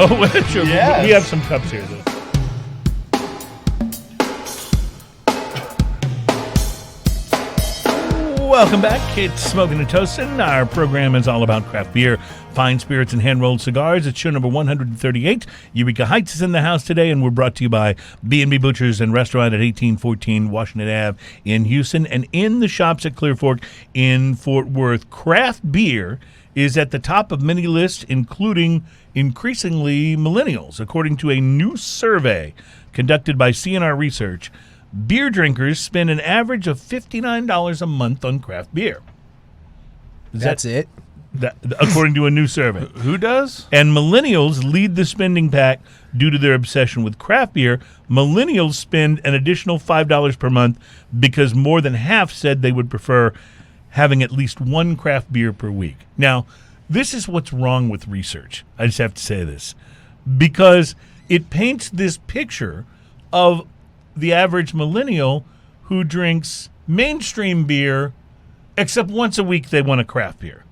Oh, sure. Yes. We have some cups here, though. Welcome back. It's Smoking and Toasting. Our program is all about craft beer, fine spirits, and hand-rolled cigars. It's show number 138. Eureka Heights is in the house today, and we're brought to you by B&B Butchers and Restaurant at 1814 Washington Ave in Houston, and in the shops at Clear Fork in Fort Worth. Craft beer is at the top of many lists, including increasingly millennials. According to a new survey conducted by CNR Research, beer drinkers spend an average of $59 a month on craft beer. That's it? According to a new survey. Who does? And millennials lead the spending pack due to their obsession with craft beer. Millennials spend an additional $5 per month because more than half said they would prefer having at least one craft beer per week. Now, this is what's wrong with research. I just have to say this. Because it paints this picture of the average millennial who drinks mainstream beer, except once a week they want a craft beer.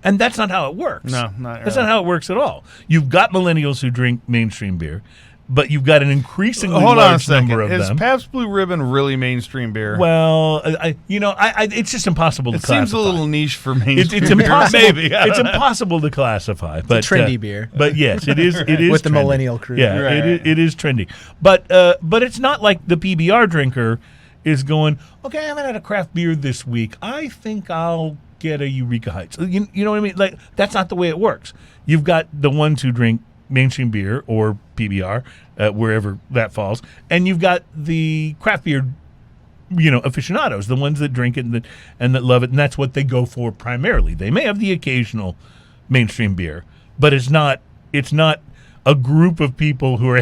And that's not how it works. No, not That's not how it works at all. You've got millennials who drink mainstream beer, but you've got an increasingly large number of Is them. Pabst Blue Ribbon really mainstream beer? Well, it's just impossible to classify. It seems a little niche for mainstream It's beer. impossible. Maybe. It's impossible to classify. But It's a trendy beer. But yes, it is. It is With the trendy. millennial crew. Yeah, Right, it is trendy. But it's not like the PBR drinker is going, okay, I haven't had a craft beer this week. I think I'll get a Eureka Heights. You know what I mean? Like, that's not the way it works. You've got the ones who drink mainstream beer or PBR, wherever that falls, and you've got the craft beer, aficionados, the ones that drink it and that love it, and that's what they go for primarily. They may have the occasional mainstream beer, but it's not a group of people who are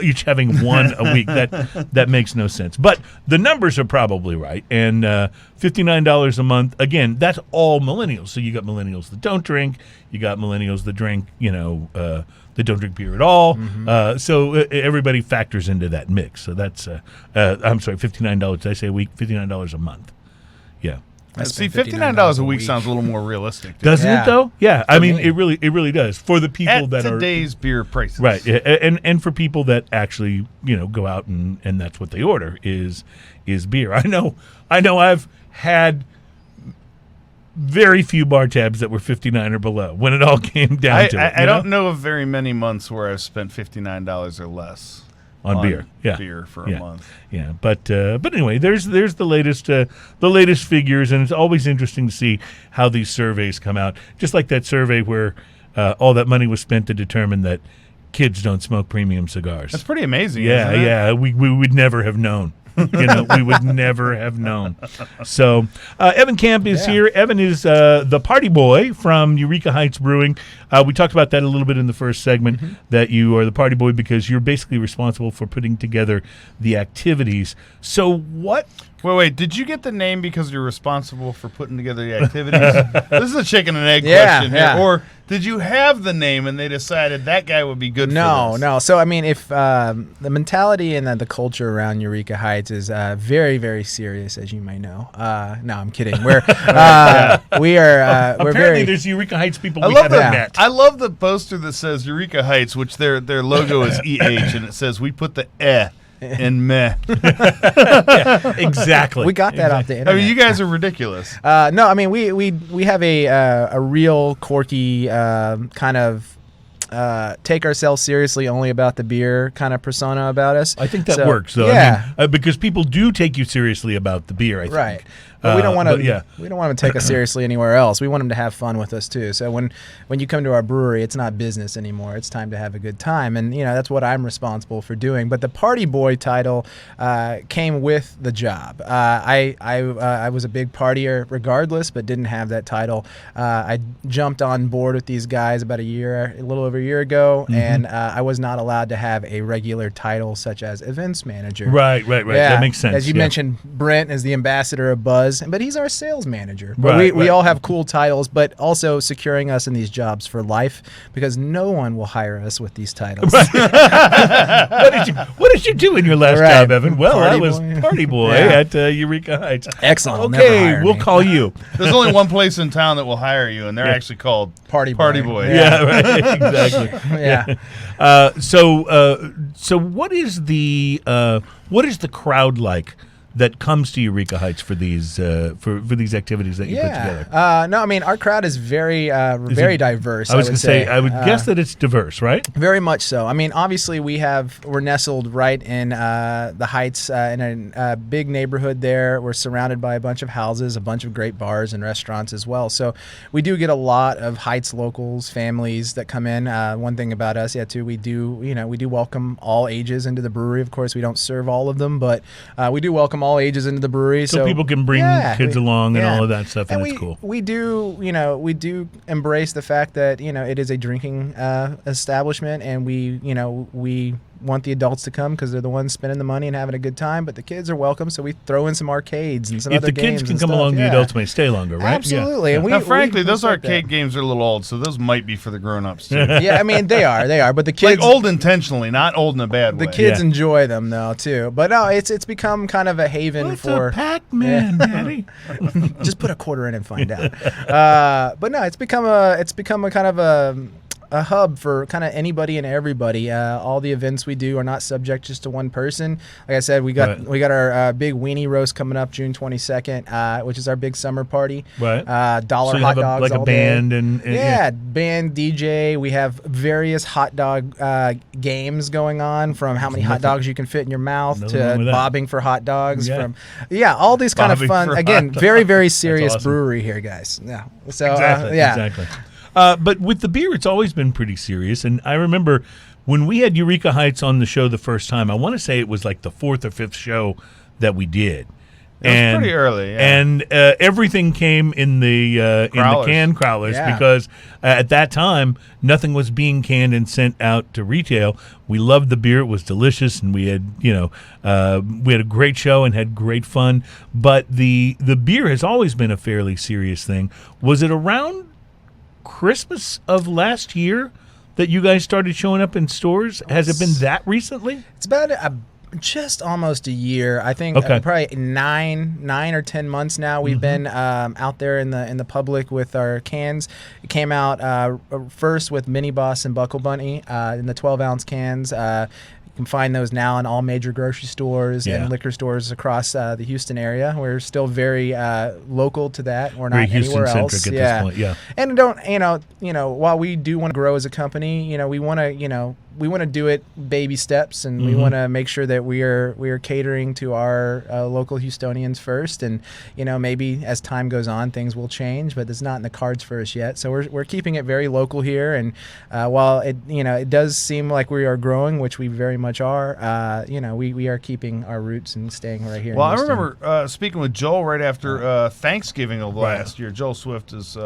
each having one a week. That makes no sense. But the numbers are probably right. And $59 a month, again, that's all millennials. So you got millennials that don't drink. You got millennials that drink, that don't drink beer at all. Mm-hmm. So everybody factors into that mix. So that's, I'm sorry, $59. Did I say a week? $59 a month. Yeah. See, $59 a week sounds a little more realistic. Doesn't Yeah. it though? Yeah, I mean, me. it really does for the people At that are today's beer prices. right, and for people that actually go out and that's what they order is beer. I know I've had very few bar tabs that were 59 or below when it all came down to it. I don't know of very many months where I've spent $59 or less on beer. Yeah, beer for yeah. a month. Yeah, but anyway, there's the latest figures, and it's always interesting to see how these surveys come out. Just like that survey where all that money was spent to determine that kids don't smoke premium cigars. That's pretty amazing. Yeah, isn't it? yeah. We would never have known. We would never have known. So Evan Camp is here. Evan is the party boy from Eureka Heights Brewing. We talked about that a little bit in the first segment, that you are the party boy because you're basically responsible for putting together the activities. So what? Wait. Did you get the name because you're responsible for putting together the activities? This is a chicken and egg question here. Yeah. Or did you have the name and they decided that guy would be good for this? No. So, I mean, if the mentality and the culture around Eureka Heights is very, very serious, as you may know. No, I'm kidding. We're Apparently, very. there's Eureka Heights people I we love haven't the met. I love the poster that says Eureka Heights, which their logo is EH, and it says we put the in meh. Exactly. We got that off the internet. I mean, you guys are ridiculous. No, I mean we have a real quirky kind of take ourselves seriously only about the beer kind of persona about us. I think that So, works, though. Yeah, I mean, because people do take you seriously about the beer, I think. right. But we don't want to. yeah. We don't want to take us seriously anywhere else. We want them to have fun with us too. So when you come to our brewery, it's not business anymore. It's time to have a good time, and that's what I'm responsible for doing. But the party boy title came with the job. I was a big partier regardless, but didn't have that title. I jumped on board with these guys about a little over a year ago, and I was not allowed to have a regular title such as events manager. Right. Yeah. That makes sense. As you mentioned, Brent is the ambassador of Buzz. does, but he's our sales manager. But Right, we right. all have cool titles, but also securing us in these jobs for life because no one will hire us with these titles. What did you do in your last Right. job, Evan? Well, I Party was boy. party boy Yeah. at Eureka Heights. Excellent. I'll never Okay, hire we'll me. call you. There's only one place in town that will hire you, and they're actually called Party Party boy. Boy. Yeah, right. Exactly. Yeah. So what is the crowd like that comes to Eureka Heights for these for these activities that you put together? No, I mean our crowd is very diverse. I was would going to say, I would Uh, guess that it's diverse, right? Very much so. I mean, obviously, we're nestled right in the Heights, in a big neighborhood there. We're surrounded by a bunch of houses, a bunch of great bars and restaurants as well. So we do get a lot of Heights locals, families that come in. One thing about us, too, we do welcome all ages into the brewery. Of course, we don't serve all of them, but we do welcome all ages into the brewery. So people can bring kids along and all of that stuff, and it's cool. We do embrace the fact that it is a drinking establishment, and we want the adults to come because they're the ones spending the money and having a good time. But the kids are welcome, so we throw in some arcades and some If other the games. kids can come along, the adults may stay longer, right? Absolutely. Yeah. And Now, frankly, we those respect arcade that. games are a little old, so those might be for the grown-ups too. Yeah, I mean they are, but the kids Like old intentionally, not old in a bad way. the kids Yeah. enjoy them though too. But no, it's become kind of a haven What's for a Pac-Man, Daddy? just put a quarter in and find out. But no, it's become a kind of a hub for kind of anybody and everybody. All the events we do are not subject just to one person. Like I said, we got our big weenie roast coming up June 22nd, which is our big summer party. Right. Dollar So you hot have dogs like a all band day. and Band DJ. We have various hot dog games going on, from how many hot dogs you can fit in your mouth Nothing wrong to with that. bobbing for hot dogs. Yeah. All these kind of Bobbing fun. for Again, hot very very serious awesome. brewery here, guys. Yeah. So Exactly. yeah. Exactly. But with the beer, it's always been pretty serious. And I remember when we had Eureka Heights on the show the first time, I want to say it was like the 4th or 5th show that we did. It was pretty early, yeah. And everything came in the can crawlers Yeah. because at that time nothing was being canned and sent out to retail. We loved the beer; it was delicious, and we had we had a great show and had great fun. But the beer has always been a fairly serious thing. Was it around Christmas of last year that you guys started showing up in stores? Has it been that recently? It's about just almost a year. I think Okay. probably nine or 10 months now. We've been out there in the public with our cans. It came out first with Mini Boss and Buckle Bunny in the 12-ounce cans. You can find those now in all major grocery stores and liquor stores across the Houston area. We're still very local to that. We're Very not anywhere else. Houston-centric at this point, yeah. And don't while we do want to grow as a company, we want to do it baby steps, and we want to make sure that we are catering to our local Houstonians first. And maybe as time goes on, things will change, but it's not in the cards for us yet. So we're keeping it very local here. And while it does seem like we are growing, which we very much are, we are keeping our roots and staying right here. Well, in I Houston. remember speaking with Joel right after Thanksgiving of last year. Joel Swift is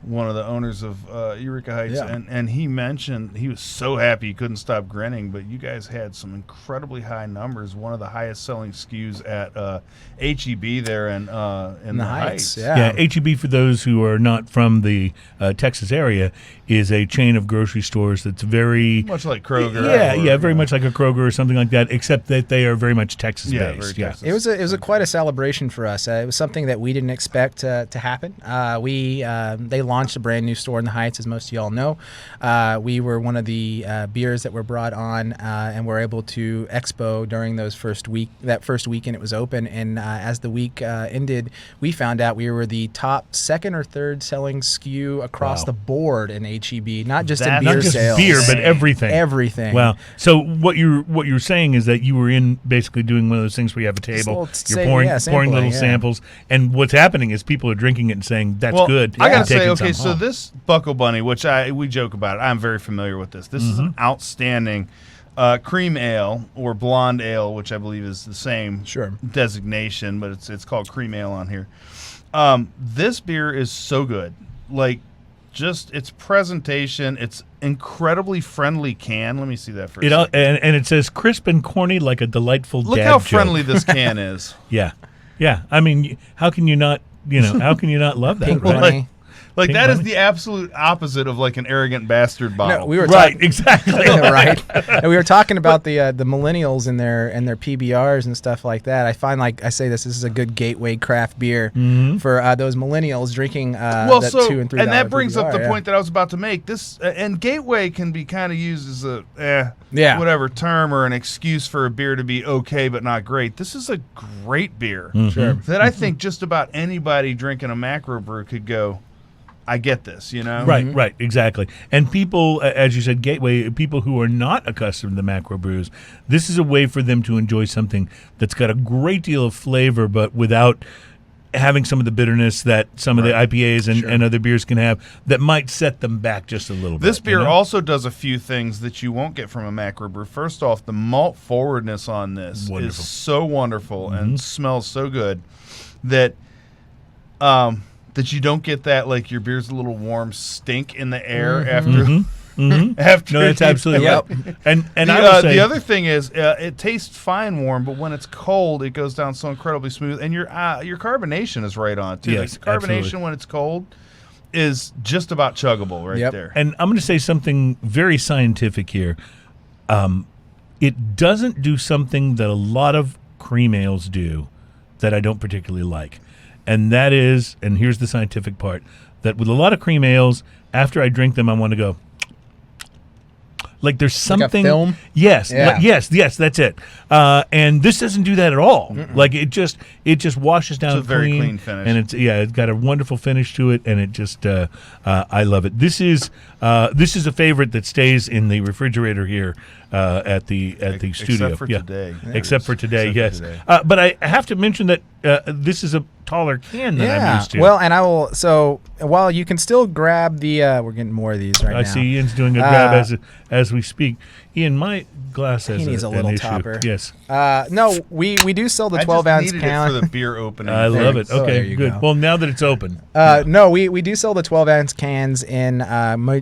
one of the owners of Eureka Heights, and he mentioned he was so happy he couldn't stop grinning, but you guys had some incredibly high numbers, one of the highest selling SKUs at HEB there in the Heights. Yeah, HEB, for those who are not from the Texas area, is a chain of grocery stores that's very Much like Kroger. very much like a Kroger or something like that, except that they are very much Texas very based. Texas. It was quite a celebration for us. It was something that we didn't expect to happen. They launched a brand new store in the Heights, as most of y'all know. We were one of the beers that were brought on and were able to expo during that first weekend it was open. And as the week ended, we found out we were the top second or third selling SKU across the board in HEB, not just in beer not just sales. beer, but everything. Everything. Wow. So what you're saying is that you were in basically doing one of those things where you have a table, you're pouring little samples, and what's happening is people are drinking it and saying that's good. I gotta and say, taking okay, some so home. this Buckle Bunny, which we joke about it, I'm very familiar with this. This is an outstanding cream ale or blonde ale, which I believe is the same designation, but it's called cream ale on here. This beer is so good. Like, just its presentation, it's incredibly friendly can. Let me see that for a second. And it says crisp and corny like a delightful Look dad how joke. friendly this can is. Yeah. Yeah, I mean, how can you not? How can you not love that? Pink right? Bunny. Like Pink that is Bunny. the absolute opposite of like an arrogant bastard bottle. No, we were Right, talking, exactly. right. And we were talking about the millennials and their PBRs and stuff like that. I find, like I say, this is a good gateway craft beer for those millennials drinking that $2 and $3. And that brings up PBR, the point that I was about to make. This and gateway can be kind of used as a whatever term or an excuse for a beer to be okay but not great. This is a great beer that I think just about anybody drinking a macro brew could go, I get this, Right, exactly. And people, as you said, gateway, people who are not accustomed to macro brews, this is a way for them to enjoy something that's got a great deal of flavor, but without having some of the bitterness that some of the IPAs and other beers can have that might set them back just a little bit. This beer also does a few things that you won't get from a macro brew. First off, the malt forwardness on this is so wonderful and smells so good that that you don't get that, like, your beer's a little warm stink in the air after. After no, that's absolutely right. And I will say, the other thing is it tastes fine warm, but when it's cold, it goes down so incredibly smooth. And your carbonation is right on too. Yes, like the carbonation absolutely. when it's cold is just about chuggable right there. And I'm going to say something very scientific here. It doesn't do something that a lot of cream ales do that I don't particularly like. And that is, and here's the scientific part, that with a lot of cream ales, after I drink them, I want to go, like there's something. Like a film? Yes, Yeah. yes, that's it. And this doesn't do that at all. Like it just washes down It's a very clean finish. and it's got a wonderful finish to it, and it just I love it. This is a favorite that stays in the refrigerator here at the studio. Except for today. Except for today, Except yes. for today. But I have to mention that this is a taller can than I'm used to. Well, and I will. So while you can still grab the, we're getting more of these right now. I see Ian's doing a grab as we speak. Ian, my glass has He needs a an little issue. topper. Yes, No, we do sell the I 12 just ounce needed can. it for the beer opening. I love it. So there Okay, you good. go. Well, now that it's open, No, we do sell the 12 ounce cans in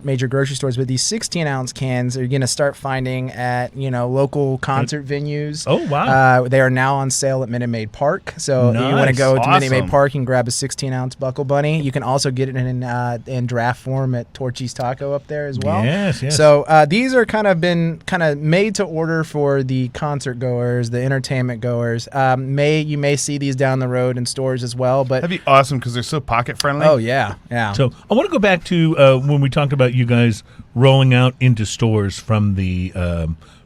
major grocery stores, but these 16 ounce cans are going to start finding at local concert venues. Oh, wow. They are now on sale at Minute Maid Park. So if you want to Nice. go to Minute Maid Awesome. Park and grab a 16 ounce Buckle Bunny. You can also get it in draft form at Torchy's Taco up there as well. Yes. So these are been made to order for the concert goers, the entertainment goers. You may see these down the road in stores as well, but That'd be awesome because they're so pocket friendly. oh yeah. So I want to go back to when we talked about you guys rolling out into stores from the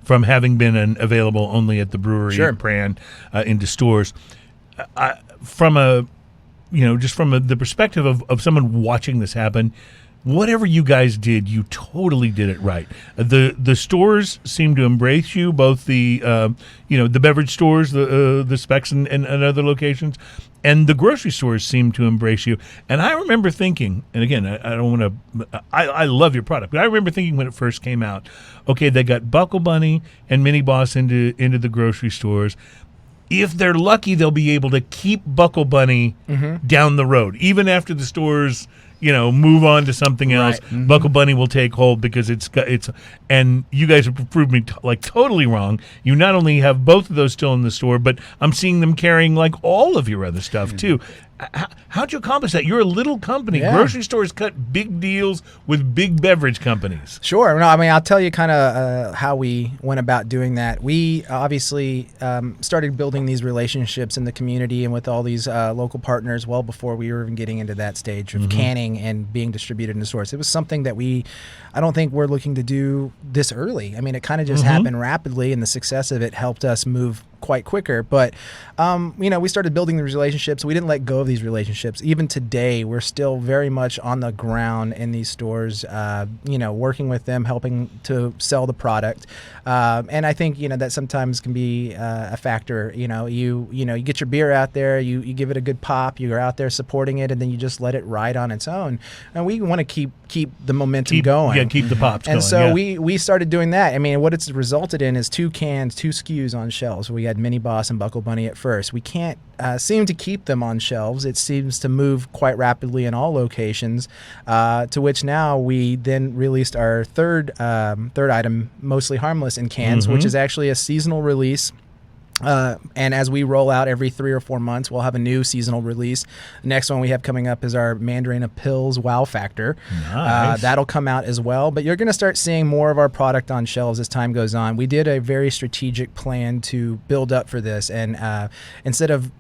from having been available only at the brewery brand into stores. From the perspective of someone watching this happen, whatever you guys did, you totally did it right. The stores seem to embrace you, both the the beverage stores, the Specs and other locations, and the grocery stores seem to embrace you. And I remember thinking, and again, I don't want to, I love your product, but I remember thinking when it first came out, okay, they got Buckle Bunny and Mini Boss into the grocery stores. If they're lucky, they'll be able to keep Buckle Bunny down the road, even after the stores move on to something else. Buckle Bunny will take hold because it's and you guys have proved me totally wrong. You not only have both of those still in the store, but I'm seeing them carrying all of your other stuff too. How'd you accomplish that? You're a little company. Yeah. Grocery stores cut big deals with big beverage companies. Sure. No, I mean, I'll tell you how we went about doing that. We obviously started building these relationships in the community and with all these local partners well before we were even getting into that stage of canning and being distributed in the stores. It was something that I don't think we're looking to do this early. I mean, it kind of just happened rapidly, and the success of it helped us move quite quicker. But we started building these relationships. We didn't let go of these relationships. Even today, we're still very much on the ground in these stores, working with them, helping to sell the product. And I think that sometimes can be a factor. You get your beer out there, you give it a good pop, you're out there supporting it, and then you just let it ride on its own. And we want to keep the momentum going. Yeah, keep the pops going. And so we started doing that. I mean, what it's resulted in is 2 SKUs on shelves. We had Mini Boss and Buckle Bunny at first. We can't seem to keep them on shelves. It seems to move quite rapidly in all locations, to which now we then released our third item, Mostly Harmless, in cans, which is actually a seasonal release. And as we roll out every 3 or 4 months, we'll have a new seasonal release. The next one we have coming up is our Mandarina Pils Wow Factor. Nice. That'll come out as well. But you're going to start seeing more of our product on shelves as time goes on. We did a very strategic plan to build up for this. And instead of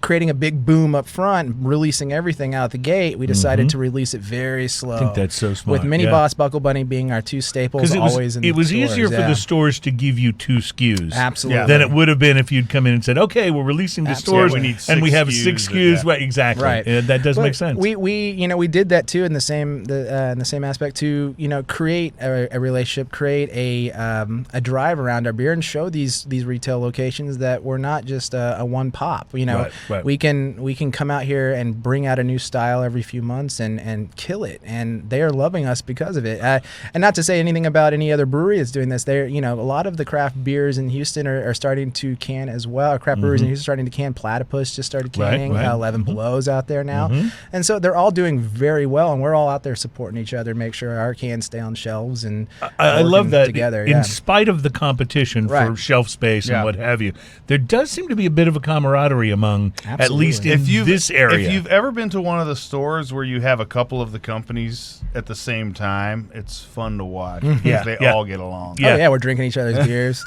creating a big boom up front, releasing everything out the gate, we decided to release it very slow. I think that's so smart. With Mini Boss, Buckle Bunny being our 2 staples always in the it was stores, easier for the stores to give you 2 SKUs. Absolutely. Than it would have been if you'd come in and said, okay, we're releasing to stores we need and we 6 have 6 SKUs, SKUs. yeah. Right, exactly. Right. That does But make sense. We did that too in the same aspect to create a relationship, create a drive around our beer, and show these retail locations that we're not just a one pop. Right. We can come out here and bring out a new style every few months and kill it, and they are loving us because of it. And not to say anything about any other brewery that's doing this. They're a lot of the craft beers in Houston are starting to can as well. Craft breweries in Houston are starting to can. Platypus just started canning. Right. 11 Below's out there now. And so they're all doing very well, and we're all out there supporting each other, make sure our cans stay on shelves. And I love that together. In spite of the competition for shelf space and what have you, there does seem to be a bit of a camaraderie among, at least in this area. If you've ever been to one of the stores where you have a couple of the companies at the same time, it's fun to watch. Because they all get along. Oh, yeah, we're drinking each other's beers,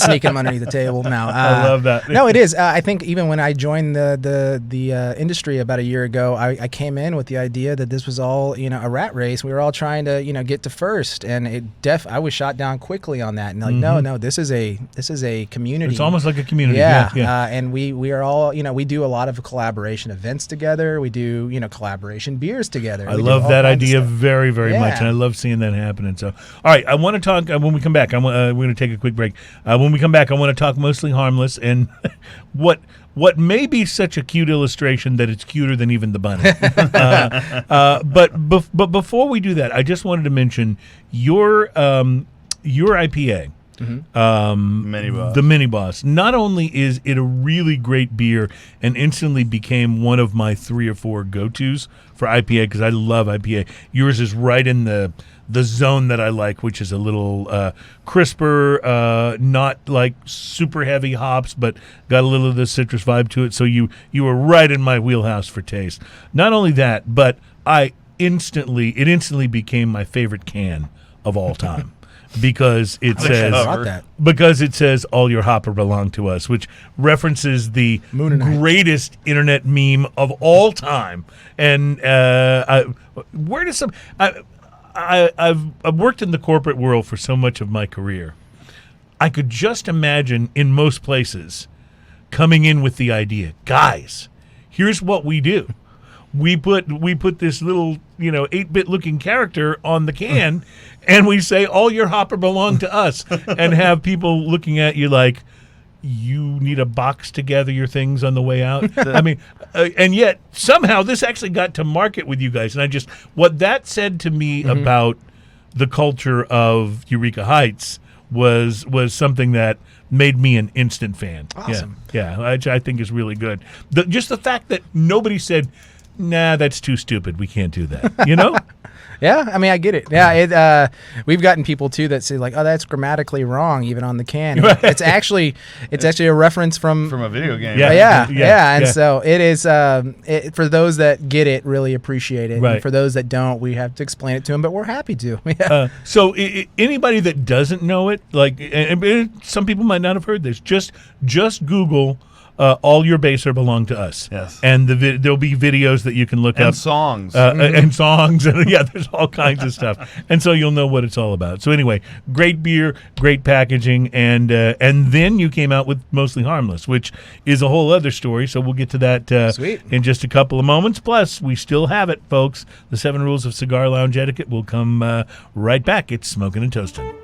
sneaking them underneath the table. No, I love that. No, it is. I think even when I joined the industry about a year ago, I came in with the idea that this was all a rat race. We were all trying to get to first, and I was shot down quickly on that. And no, this is a community. It's almost like a community. Yeah. And we are all we do a lot of collaboration events together. We do collaboration beers together. I love that idea very, very much, and I love seeing that happening. So, all right, I want to talk when we come back. We're going to take a quick break. When we come back, I want to talk Mostly Harmless and what may be such a cute illustration that it's cuter than even the bunny. But before we do that, I just wanted to mention your IPA. The Mini Boss. Not only is it a really great beer and instantly became one of my 3 or 4 go-tos for IPA because I love IPA. Yours is right in the zone that I like, which is a little crisper, not like super heavy hops, but got a little of the citrus vibe to it. So you were right in my wheelhouse for taste. Not only that, but it instantly became my favorite can of all time. Because it says all your hopper belong to us, which references the greatest internet meme of all time. And where does I've worked in the corporate world for so much of my career. I could just imagine in most places coming in with the idea, guys, here's what we do. We put this little 8-bit looking character on the can, and we say all your hopper belong to us, and have people looking at you like you need a box to gather your things on the way out. I mean, and yet somehow this actually got to market with you guys, and what that said to me about the culture of Eureka Heights was something that made me an instant fan. Awesome. Yeah, which I think is really good. Just the fact that nobody said, nah, that's too stupid. We can't do that. Yeah, I mean, I get it. Yeah, we've gotten people too that say like, "Oh, that's grammatically wrong," even on the can. It's actually a reference from a video game. Yeah. And so it is for those that get it, really appreciate it. Right. And for those that don't, we have to explain it to them, but we're happy to. So anybody that doesn't know it, like, and some people might not have heard this, just Google. All your baser belong to us. Yes. And there'll be videos that you can look up. And songs. And songs. And there's all kinds of stuff. And so you'll know what it's all about. So anyway, great beer, great packaging, and then you came out with Mostly Harmless, which is a whole other story. So we'll get to that in just a couple of moments. Plus, we still have it, folks. The 7 Rules of Cigar Lounge Etiquette will come right back. It's Smoking and Toasting.